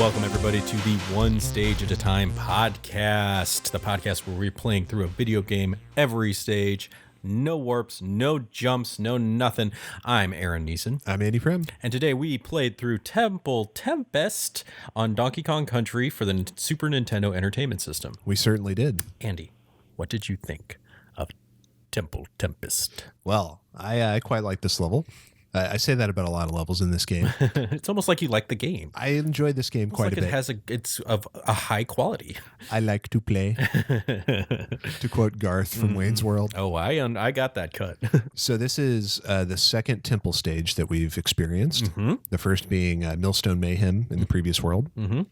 welcome everybody to the One Stage at a Time podcast, the podcast where we're playing through a video game every stage. No warps, no jumps, no nothing. I'm Aaron Neeson. I'm Andy Prem. And today we played through Tempest on Donkey Kong Country for the Super Nintendo Entertainment System. We certainly did. Andy, what did you think of Tempest? Well, I quite like this level. I say that about a lot of levels in this game. It's almost like you like the game. I enjoyed this game quite a bit. It's of a high quality. I like to play, to quote Garth from Wayne's World. Oh, I got that cut. So this is the second temple stage that we've experienced. Mm-hmm. The first being Millstone Mayhem in the previous world. Mm-hmm.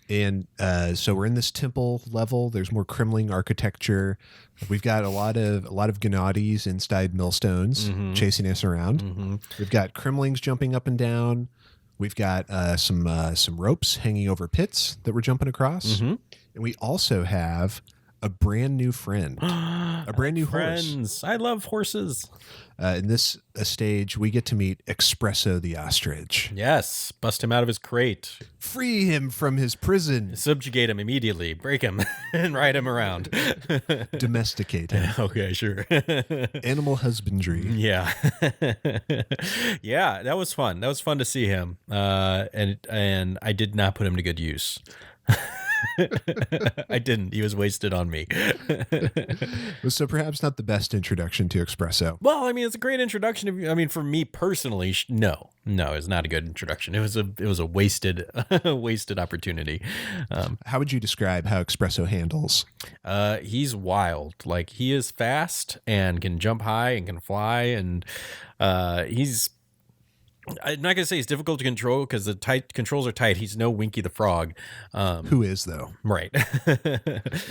And so we're in this temple level. There's more kremling architecture. We've got a lot of Gennadis inside millstones chasing us around. Mm-hmm. We've got kremlings jumping up and down. We've got some ropes hanging over pits that we're jumping across. Mm-hmm. And we also have a brand new friend, a brand new horse. I love horses. In this stage, we get to meet Expresso the Ostrich. Yes, bust him out of his crate. Free him from his prison. Subjugate him immediately. Break him and ride him around. Domesticate him. Okay, sure. Animal husbandry. Yeah. Yeah, that was fun. That was fun to see him. And I did not put him to good use. I didn't. He was wasted on me. So perhaps not the best introduction to Expresso. Well, I mean, it's a great introduction. I mean, for me personally, no, it's not a good introduction. It was a wasted opportunity. How would you describe how Expresso handles? He's wild. Like, he is fast and can jump high and can fly, and I'm not going to say he's difficult to control because the controls are tight. He's no Winky the Frog. Who is, though? Right.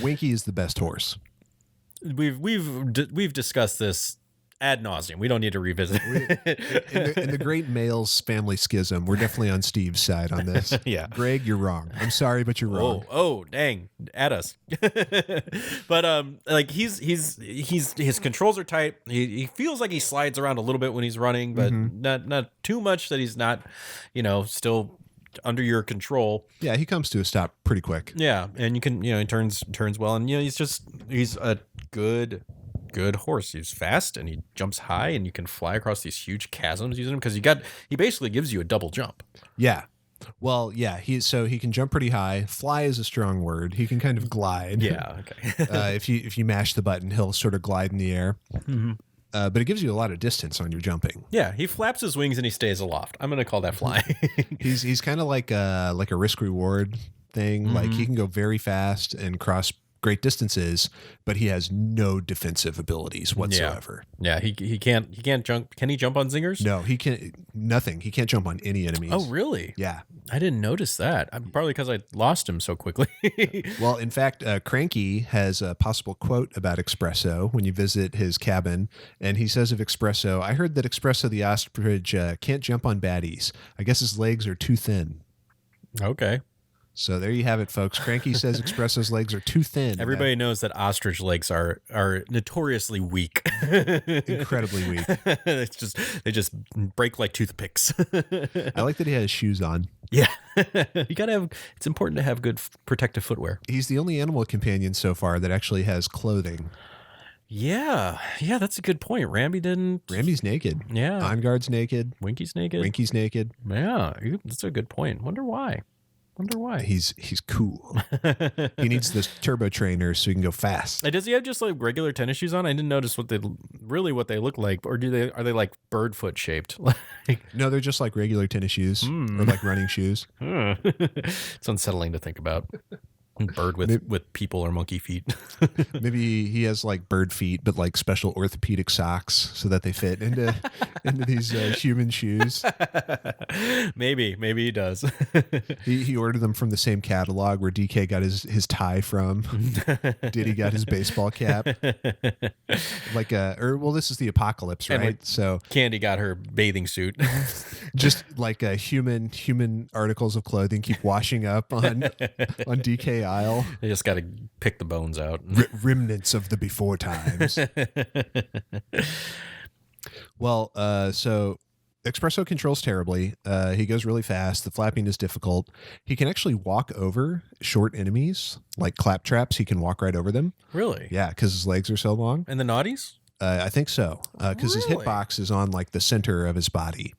Winky is the best horse. We've discussed this ad nauseum. We don't need to revisit it. In the Great Males Family Schism, we're definitely on Steve's side on this. Yeah. Greg, you're wrong. I'm sorry, but you're wrong. Oh, dang. At us. But like his controls are tight. He feels like he slides around a little bit when he's running, but not too much that he's not, still under your control. Yeah, he comes to a stop pretty quick. Yeah, and you can, he turns well, and he's a good horse. He's fast and he jumps high, and you can fly across these huge chasms using him because he basically gives you a double jump. Yeah. Well, yeah, he can jump pretty high. Fly is a strong word. He can kind of glide. Yeah, okay. If you mash the button, he'll sort of glide in the air. Mm-hmm. But it gives you a lot of distance on your jumping. Yeah, he flaps his wings and he stays aloft. I'm going to call that flying. He's kind of like a risk reward thing. Mm-hmm. Like, he can go very fast and cross great distances, but he has no defensive abilities whatsoever. Yeah, he can't jump. Can he jump on zingers? No, he can't. Nothing. He can't jump on any enemies. Oh, really? Yeah. I didn't notice that. Probably because I lost him so quickly. Well, in fact, Cranky has a possible quote about Expresso when you visit his cabin, and he says of Expresso, "I heard that Expresso the Ostrich can't jump on baddies. I guess his legs are too thin." Okay. So there you have it, folks. Cranky says Expresso's legs are too thin. Everybody knows that ostrich legs are notoriously weak. Incredibly weak. They just break like toothpicks. I like that he has shoes on. Yeah. It's important to have good protective footwear. He's the only animal companion so far that actually has clothing. Yeah, that's a good point. Ramby's naked. Yeah. OnGuard's naked. Winky's naked. Winky's naked. Yeah, that's a good point. Wonder why. He's cool. He needs this turbo trainer so he can go fast. Does he have just like regular tennis shoes on? I didn't notice what they look like, or are they like bird foot shaped? No, they're just like regular tennis shoes or like running shoes. It's unsettling to think about. Bird with people or monkey feet. Maybe he has like bird feet, but like special orthopedic socks so that they fit into these human shoes. Maybe he does. He ordered them from the same catalog where DK got his tie from. Diddy got his baseball cap. This is the apocalypse, right? So Candy got her bathing suit. Just like human articles of clothing keep washing up on DK aisle. They just got to pick the bones out. Remnants of the before times. Well, so Expresso controls terribly. He goes really fast. The flapping is difficult. He can actually walk over short enemies, like claptraps. He can walk right over them. Really? Yeah, because his legs are so long. And the naughties? I think so, because his Really? hitbox is on like the center of his body.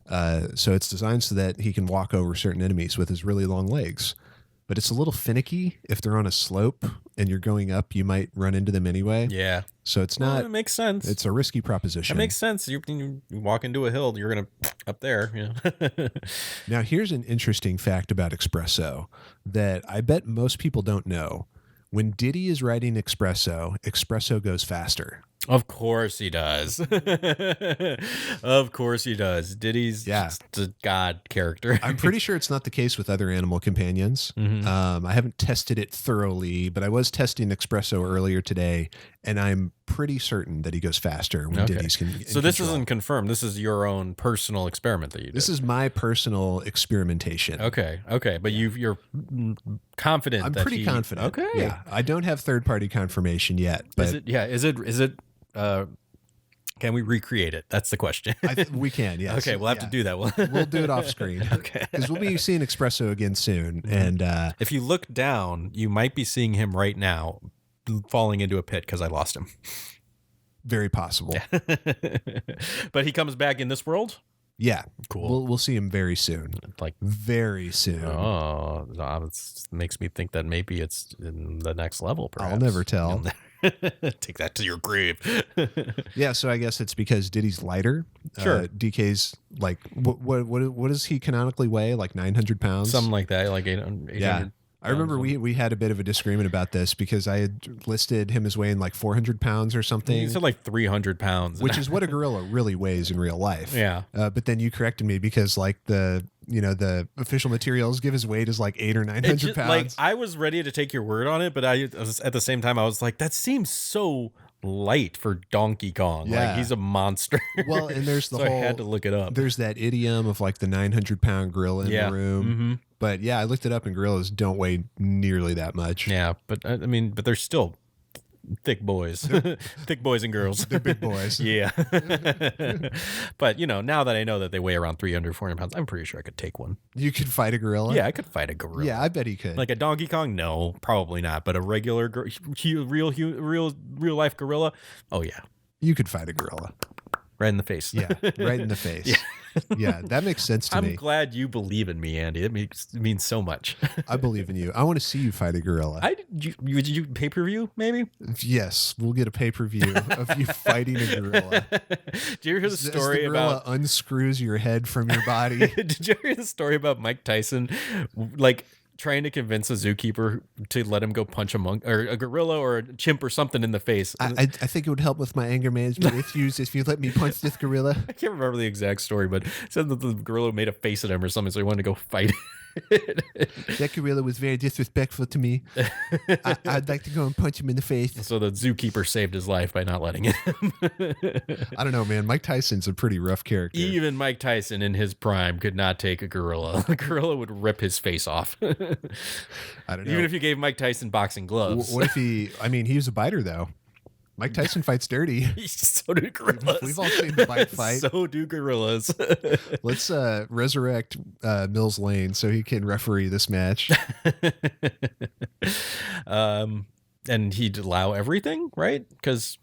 So it's designed so that he can walk over certain enemies with his really long legs. But it's a little finicky. If they're on a slope and you're going up, you might run into them anyway. Yeah. So it's not. It makes sense. It's a risky proposition. That makes sense. You walk into a hill, you're going to up there. Yeah. Now, here's an interesting fact about Expresso that I bet most people don't know. When Diddy is riding Expresso, Expresso goes faster. Of course he does. Of course he does. Diddy's just a god character. I'm pretty sure it's not the case with other animal companions. I haven't tested it thoroughly, but I was testing Expresso earlier today, and I'm pretty certain that he goes faster when Diddy's can. So this isn't confirmed. This is your own personal experiment that you did. This is my personal experimentation. Okay. But you're confident. I'm pretty confident. Okay. Yeah. I don't have third-party confirmation yet. But Is it? Can we recreate it? That's the question. We can, yes. Okay, we'll have to do that. We'll do it off screen. Okay. Because we'll be seeing Expresso again soon. And if you look down, you might be seeing him right now falling into a pit because I lost him. Very possible. Yeah. But he comes back in this world? Yeah. Cool. We'll see him very soon. Like very soon. Oh, it makes me think that maybe it's in the next level, perhaps. I'll never tell. Take that to your grave. Yeah, so I guess it's because Diddy's lighter. Sure. DK's like what does he canonically weigh? Like 900 pounds? Something like that, like 800. Yeah. I remember we had a bit of a disagreement about this because I had listed him as weighing like 400 pounds or something. You said like 300 pounds. Which is what a gorilla really weighs in real life. Yeah. But then you corrected me because like the official materials give his weight as like 800 or 900 pounds. Like I was ready to take your word on it, but I was at the same time I was like, that seems so light for Donkey Kong. Yeah. Like he's a monster. Well, and there's the so whole. I had to look it up. There's that idiom of like the 900-pound gorilla in the room. Mm-hmm. But yeah, I looked it up, and gorillas don't weigh nearly that much. Yeah, but I mean, they're still thick boys, thick boys and girls. They're big boys. Yeah. But now that I know that they weigh around 300, 400 pounds, I'm pretty sure I could take one. You could fight a gorilla? Yeah, I could fight a gorilla. Yeah, I bet he could. Like a Donkey Kong? No, probably not. But a regular, real life gorilla? Oh yeah. You could fight a gorilla. Right in the face. Yeah, right in the face. Yeah, that makes sense to me. I'm glad you believe in me, Andy. It means so much. I believe in you. I want to see you fight a gorilla. Would you pay-per-view, maybe? Yes, we'll get a pay-per-view of you fighting a gorilla. Did you hear the story the gorilla about unscrews your head from your body? Did you hear the story about Mike Tyson, like trying to convince a zookeeper to let him go punch a monk or a gorilla or a chimp or something in the face? I think it would help with my anger management if you let me punch this gorilla. I can't remember the exact story, but it said that the gorilla made a face at him or something, so he wanted to go fight it. That gorilla was very disrespectful to me. I'd like to go and punch him in the face. So the zookeeper saved his life by not letting him. I don't know, man. Mike Tyson's a pretty rough character. Even Mike Tyson in his prime could not take a gorilla. The gorilla would rip his face off. I don't know. Even if you gave Mike Tyson boxing gloves. What if he was a biter, though. Mike Tyson fights dirty. So do gorillas. We've all seen the bite fight. So do gorillas. Let's resurrect Mills Lane so he can referee this match. And he'd allow everything, right? Because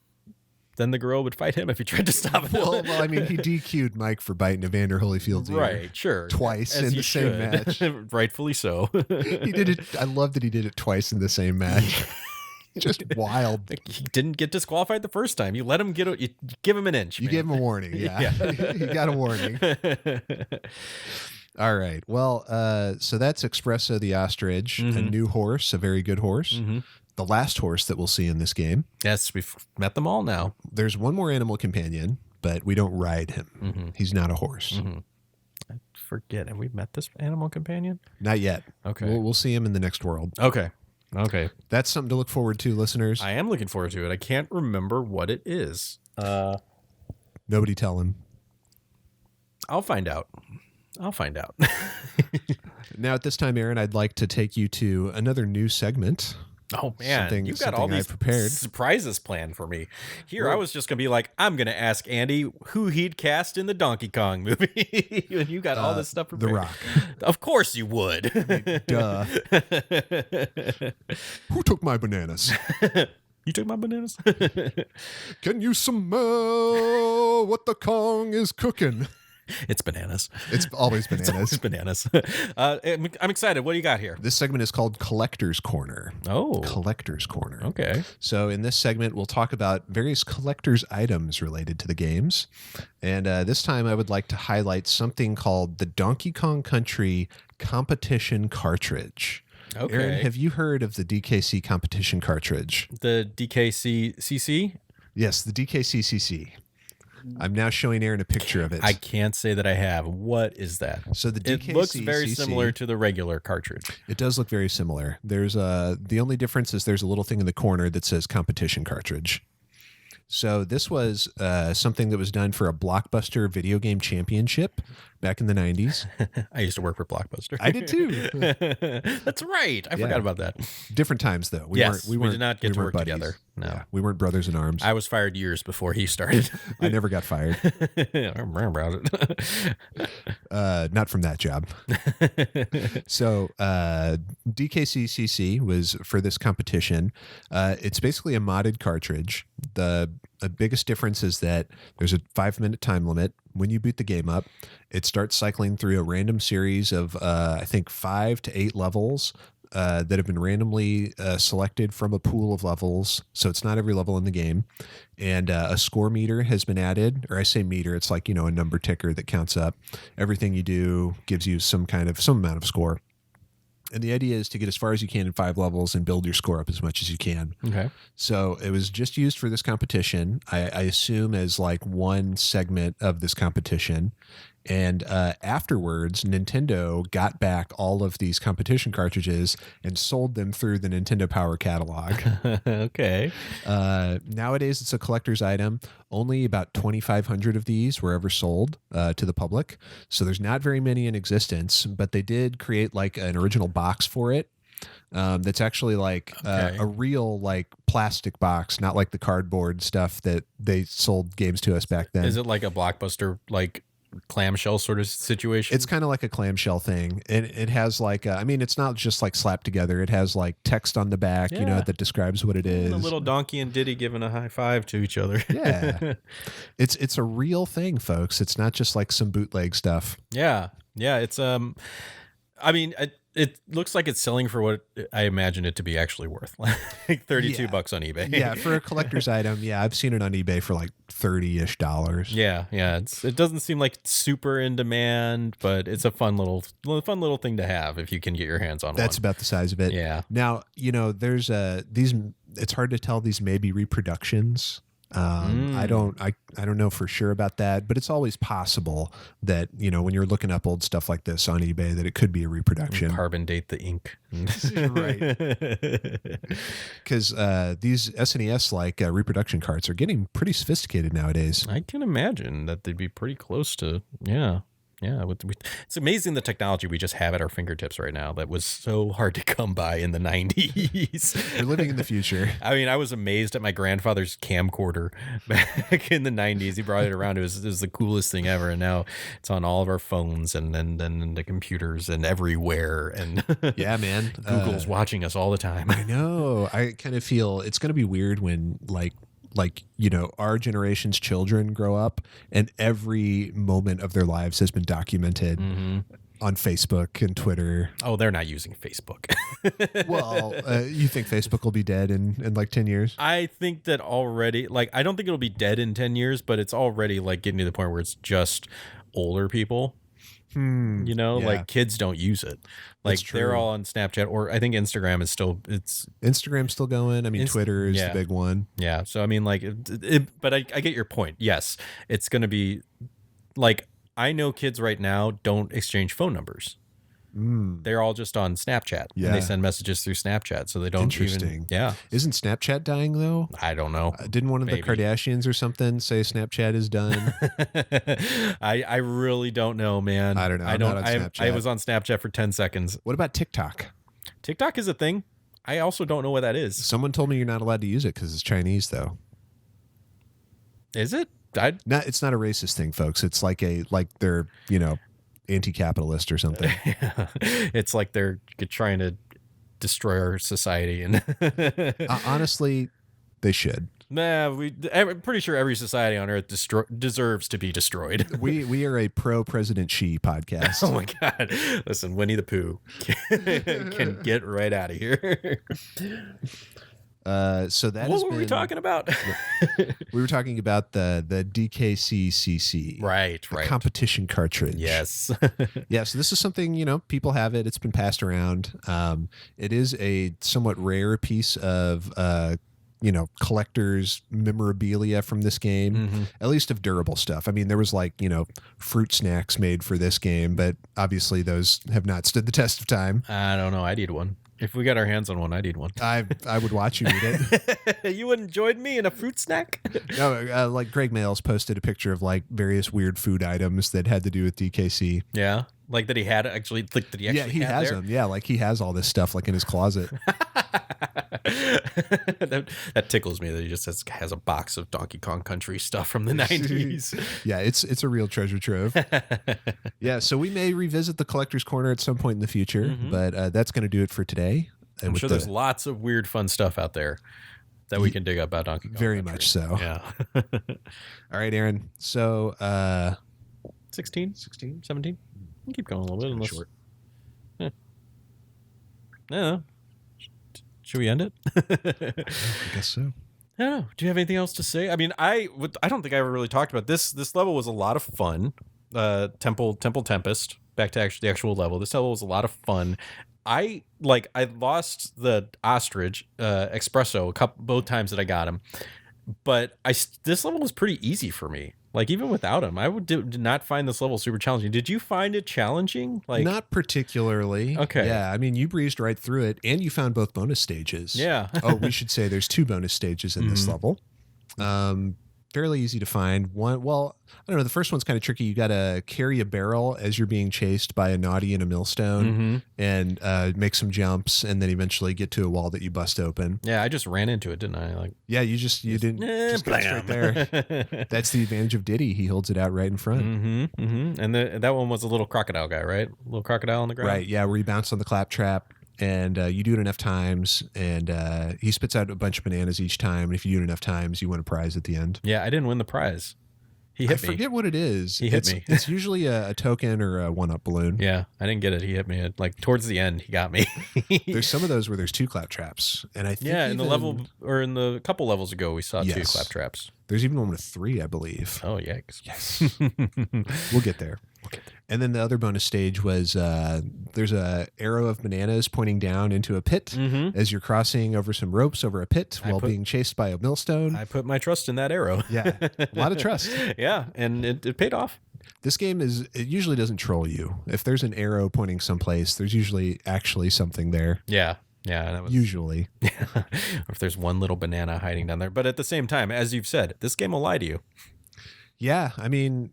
then the gorilla would fight him if he tried to stop him. Well, I mean, he DQ'd Mike for biting Evander Holyfield's ear. Right, sure. Twice As in the same match. Rightfully so. He did it. I love that he did it twice in the same match. Just wild. He didn't get disqualified the first time. You let him you give him an inch. You gave him a warning. Yeah. You got a warning. All right. Well, so that's Expresso the Ostrich, a new horse, a very good horse. The last horse that we'll see in this game. Yes, we've met them all now. There's one more animal companion, but we don't ride him. He's not a horse. I forget. Have we met this animal companion? Not yet. Okay. We'll see him in the next world. Okay. That's something to look forward to, listeners. I am looking forward to it. I can't remember what it is. Nobody tell him. I'll find out. Now, at this time, Aaron, I'd like to take you to another new segment Oh man, you got all these prepared. surprises planned for me. Here, I was just gonna be like, I'm gonna ask Andy who he'd cast in the Donkey Kong movie, and you got all this stuff prepared. The Rock. Of course you would. Duh. Who took my bananas? You took my bananas. Can you smell what the Kong is cooking? It's bananas. It's always bananas. It's bananas. I'm excited. What do you got here? This segment is called Collector's Corner. Oh. Collector's Corner. Okay. So in this segment, we'll talk about various collector's items related to the games. And this time I would like to highlight something called the Donkey Kong Country Competition Cartridge. Okay. Aaron, have you heard of the DKC competition cartridge? The DKC CC? Yes, the DKC CC. I'm now showing Aaron a picture of it. I can't say that I have. What is that? So the DKC it looks very similar to the regular cartridge. It does look very similar. There's the only difference is there's a little thing in the corner that says competition cartridge. So this was something that was done for a Blockbuster video game championship back in the 90s. I used to work for Blockbuster. I did too. That's right. I forgot about that. Different times though. We did not get to work together. No, yeah, we weren't brothers in arms. I was fired years before he started. I never got fired. I remember about it. Not from that job. So DKCCC was for this competition. It's basically a modded cartridge. The biggest difference is that there's a 5-minute time limit. When you boot the game up, it starts cycling through a random series of, I think, 5 to 8 levels that have been randomly selected from a pool of levels. So it's not every level in the game. And a score meter has been added, or I say meter, it's like, a number ticker that counts up. Everything you do gives you some amount of score. And the idea is to get as far as you can in 5 levels and build your score up as much as you can. Okay. So it was just used for this competition, I assume as like one segment of this competition. And afterwards, Nintendo got back all of these competition cartridges and sold them through the Nintendo Power catalog. Okay. Nowadays, it's a collector's item. Only about 2,500 of these were ever sold to the public. So there's not very many in existence, but they did create like an original box for it. That's actually like a real like plastic box, not like the cardboard stuff that they sold games to us back then. Is it like a Blockbuster like clamshell sort of situation? It's kind of like a clamshell thing. It has like it's not just like slapped together. It has like text on the back, that describes what it is. A little Donkey and Diddy giving a high five to each other. Yeah. It's a real thing, folks. It's not just like some bootleg stuff. Yeah. It's it looks like it's selling for what I imagine it to be actually worth, like $32 on eBay. Yeah, for a collector's item. Yeah, I've seen it on eBay for like $30-ish. Yeah. It doesn't seem like it's super in demand, but it's a fun little thing to have if you can get your hands on one. That's about the size of it. Yeah. Now, there's these. It's hard to tell. These may be reproductions. I don't know for sure about that, but it's always possible that, when you're looking up old stuff like this on eBay, that it could be a reproduction. Carbon date the ink. Right. Because these SNES like reproduction carts are getting pretty sophisticated nowadays. I can imagine that they'd be pretty close to, yeah. It's amazing the technology we just have at our fingertips right now that was so hard to come by in the 90s. We're living in the future. I mean, I was amazed at my grandfather's camcorder back in the 90s. He brought it around. It was the coolest thing ever. And now it's on all of our phones and then the computers and everywhere. And yeah, man. Google's watching us all the time. I know. I kind of feel it's going to be weird when our generation's children grow up and every moment of their lives has been documented on Facebook and Twitter. Oh, they're not using Facebook. Well, you think Facebook will be dead in like 10 years? I think that already, I don't think it'll be dead in 10 years, but it's already getting to the point where it's just older people. Like kids don't use it. They're all on Snapchat, or I think Instagram is still, Instagram's still going. I mean, Twitter is the big one. Yeah. So, I mean, but I get your point. Yes. It's going to be I know kids right now don't exchange phone numbers. They're all just on Snapchat. Yeah. And they send messages through Snapchat. So they don't Interesting. Yeah. Isn't Snapchat dying though? I don't know. Didn't one of the Kardashians or something say Snapchat is done? I really don't know, man. I don't know. I was on Snapchat for 10 seconds. What about TikTok? TikTok is a thing. I also don't know what that is. Someone told me you're not allowed to use it because it's Chinese, though. Is it? It's not a racist thing, folks. It's like they're, anti-capitalist or something. It's like they're trying to destroy our society. And honestly, they should. Nah, I'm pretty sure every society on Earth deserves to be destroyed. We are a pro-President Xi podcast. Oh my God. Listen, Winnie the Pooh can get right out of here. So that what were we talking about? We were talking about the DKC CC. Right. Competition cartridge. Yes. Yeah, so this is something, people have it. It's been passed around. It is a somewhat rare piece of collector's memorabilia from this game, at least of durable stuff. I mean, there was fruit snacks made for this game, but obviously those have not stood the test of time. I don't know. I'd eat one. If we got our hands on one, I'd eat one. I would watch you eat it. You wouldn't join me in a fruit snack? No, like Greg Mails posted a picture of various weird food items that had to do with DKC. Yeah. Like that he had actually, like that he actually he has them. Yeah, like he has all this stuff in his closet. that tickles me that he just has a box of Donkey Kong Country stuff from the 90s. Yeah, it's a real treasure trove. Yeah, so we may revisit the Collector's Corner at some point in the future, but that's going to do it for today. I'm sure there's lots of weird, fun stuff out there that we can dig up about Donkey Kong Very Country. much so. Yeah. All right, Aaron. So 16? 17? Keep going a little bit. Unless, short. Yeah. Should we end it? I guess so. I don't know. Do you have anything else to say? I mean, I don't think I ever really talked about this. This level was a lot of fun. Temple Tempest. Back to the actual level. This level was a lot of fun. I lost the ostrich Expresso both times that I got him, but this level was pretty easy for me. Even without him, I did not find this level super challenging. Did you find it challenging? Not particularly. Okay. Yeah, I mean, you breezed right through it, and you found both bonus stages. Yeah. Oh, we should say there's 2 bonus stages in this level. Fairly easy to find. Well, I don't know. The first one's kind of tricky. You got to carry a barrel as you're being chased by a naughty and a millstone, and make some jumps, and then eventually get to a wall that you bust open. Yeah, I just ran into it, didn't I? Yeah, you didn't just go straight there. That's the advantage of Diddy. He holds it out right in front. And that one was a little crocodile guy, right? Little crocodile on the ground. Right. Yeah, where you bounce on the claptrap. And you do it enough times, and he spits out a bunch of bananas each time. And if you do it enough times, you win a prize at the end. Yeah, I didn't win the prize. He hit me. I forget what it is. He hit me. It's usually a token or a one-up balloon. Yeah, I didn't get it. He hit me. Towards the end, he got me. There's some of those where there's 2 claptraps, and I think in the level or in the couple levels ago, we saw 2 claptraps. There's even one with 3, I believe. Oh, yikes! Yes, we'll get there. And then the other bonus stage was there's a arrow of bananas pointing down into a pit as you're crossing over some ropes over a pit while being chased by a millstone. I put my trust in that arrow. Yeah, a lot of trust. Yeah, and it paid off. This game it usually doesn't troll you. If there's an arrow pointing someplace, there's usually actually something there. Yeah. Yeah, that was, usually. or if there's one little banana hiding down there. But at the same time, as you've said, this game will lie to you. Yeah, I mean,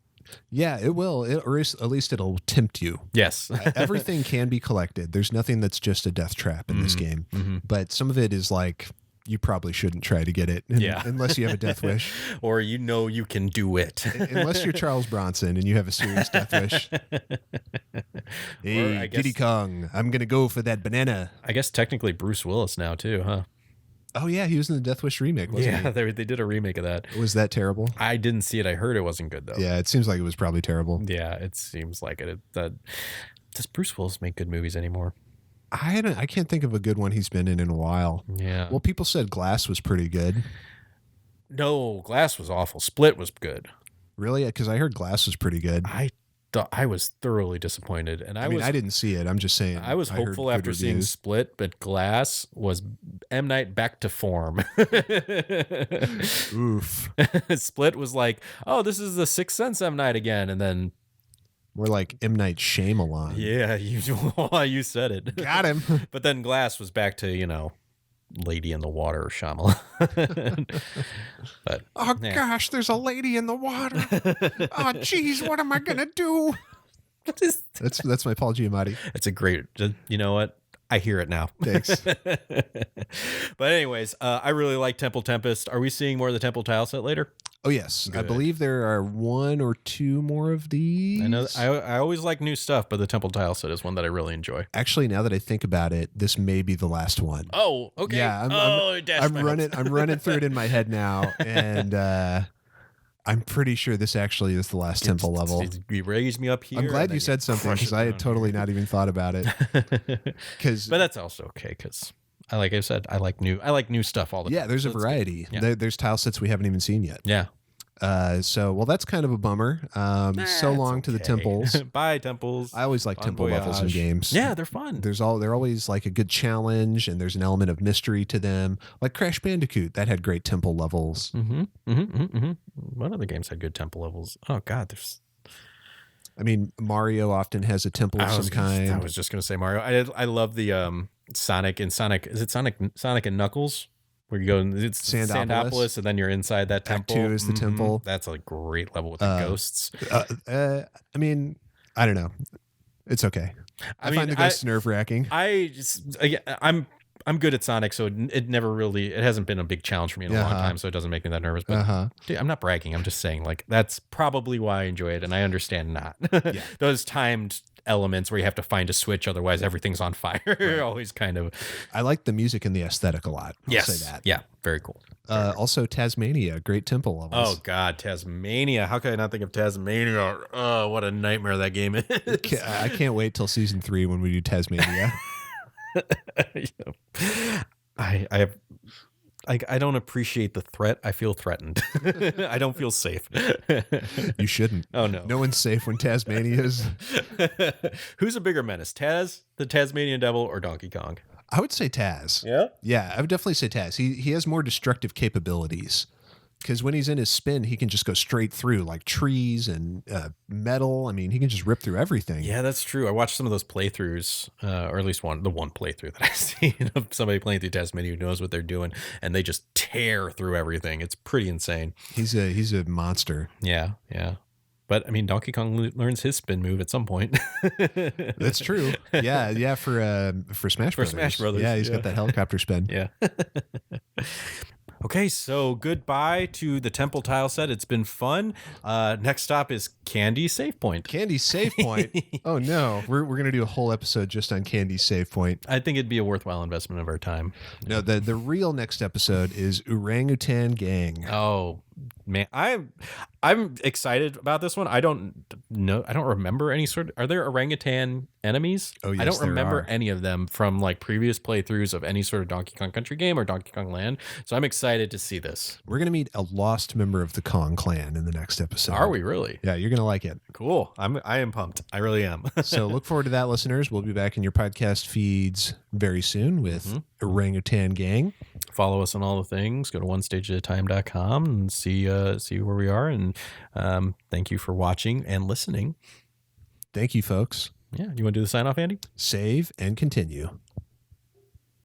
yeah, it will. Or at least it'll tempt you. Yes. Everything can be collected. There's nothing that's just a death trap in this game. But some of it is you probably shouldn't try to get it unless you have a death wish. Or you can do it. Unless you're Charles Bronson and you have a serious death wish. Hey, Diddy Kong, I'm going to go for that banana. I guess technically Bruce Willis now too, huh? Oh, yeah, he was in the Death Wish remake, wasn't he? Yeah, they did a remake of that. Was that terrible? I didn't see it. I heard it wasn't good, though. Yeah, it seems like it was probably terrible. Yeah, it seems like it. Does Bruce Willis make good movies anymore? I can't think of a good one he's been in a while. Yeah. Well, people said Glass was pretty good. No, Glass was awful. Split was good. Really? Because I heard Glass was pretty good. I was thoroughly disappointed, and I didn't see it. I'm just saying. I was hopeful after seeing Split, but Glass was M. Night back to form. Oof. Split was like, oh, this is the Sixth Sense M. Night again, and then more like M. Night Shyamalan. Yeah, you said it. Got him. But then Glass was back to Lady in the Water, Shyamalan. But gosh, there's a lady in the water. Oh geez, what am I gonna do? That's my Paul Giamatti. It's a great. You know what? I hear it now. Thanks. But anyways, I really like Temple Tempest. Are we seeing more of the Temple tile set later? Oh, yes. Good. I believe there are 1 or 2 more of these. I know. I always like new stuff, but the Temple tile set is one that I really enjoy. Actually, now that I think about it, this may be the last one. Oh, okay. Yeah, I'm running through it in my head now, and I'm pretty sure this actually is the last temple level. You raised me up here. I'm glad you said something because I had totally not even thought about it. But that's also okay because, like I said, I like new stuff all the time. Yeah, there's a variety. Yeah. There's tile sets we haven't even seen yet. Yeah. Well, that's kind of a bummer. So long to the temples. Bye, temples. I always like temple levels in games. Yeah, they're fun. They're always like a good challenge, and there's an element of mystery to them. Like Crash Bandicoot, that had great temple levels. What other games had good temple levels? Oh God, there's. I mean, Mario often has a temple of some kind. I was just gonna say Mario. I love the Sonic. Is it Sonic and Knuckles? Where you go, it's Sandopolis, and then you're inside that temple. Act 2 is the temple. That's a great level with the ghosts. I mean, I don't know. It's okay. I find the ghosts nerve-wracking. I'm good at Sonic, so it hasn't been a big challenge for me in a long time, so it doesn't make me that nervous. But dude, I'm not bragging. I'm just saying, like, that's probably why I enjoy it, and I understand not. Yeah. Those timed elements where you have to find a switch, otherwise everything's on fire. Right. Always kind of. I like the music and the aesthetic a lot. I'll say that. Yeah, very cool. Also, Taz-Mania, great temple levels. Oh God, Taz-Mania! How could I not think of Taz-Mania? Oh, what a nightmare that game is! I can't wait till season 3 when we do Taz-Mania. I don't appreciate the threat. I feel threatened. I don't feel safe. You shouldn't. Oh no. No one's safe when Taz-Mania is. Who's a bigger menace? Taz, the Tasmanian Devil, or Donkey Kong? I would say Taz. Yeah? Yeah, I would definitely say Taz. He has more destructive capabilities. Because when he's in his spin, he can just go straight through like trees and metal. I mean, he can just rip through everything. Yeah, that's true. I watched some of those playthroughs, or at least the one playthrough that I've seen of somebody playing through Taz-Mania who knows what they're doing, and they just tear through everything. It's pretty insane. He's a monster. Yeah, yeah. But I mean, Donkey Kong learns his spin move at some point. That's true. Yeah. For Smash Brothers. For Smash Brothers. Yeah, he's got that helicopter spin. Yeah. Okay, so goodbye to the temple tile set. It's been fun. Next stop is Candy Save Point. Candy Save Point? Oh no, we're gonna do a whole episode just on Candy Save Point. I think it'd be a worthwhile investment of our time. No, the real next episode is Orangutan Gang. Oh man, I'm excited about this one. I don't remember any sort of. Are there orangutan enemies? Oh yes, I don't remember any of them from like previous playthroughs of any sort of Donkey Kong Country game or Donkey Kong Land. So I'm excited to see this. We're gonna meet a lost member of the Kong clan in the next episode. Are we really? Yeah, you're gonna like it. Cool. I am pumped. I really am. So look forward to that, listeners. We'll be back in your podcast feeds very soon with Orangutan Gang. Follow us on all the things. Go to onestageatatime.com and see where we are. And thank you for watching and listening. Thank you, folks. Yeah. You want to do the sign off, Andy? Save and continue.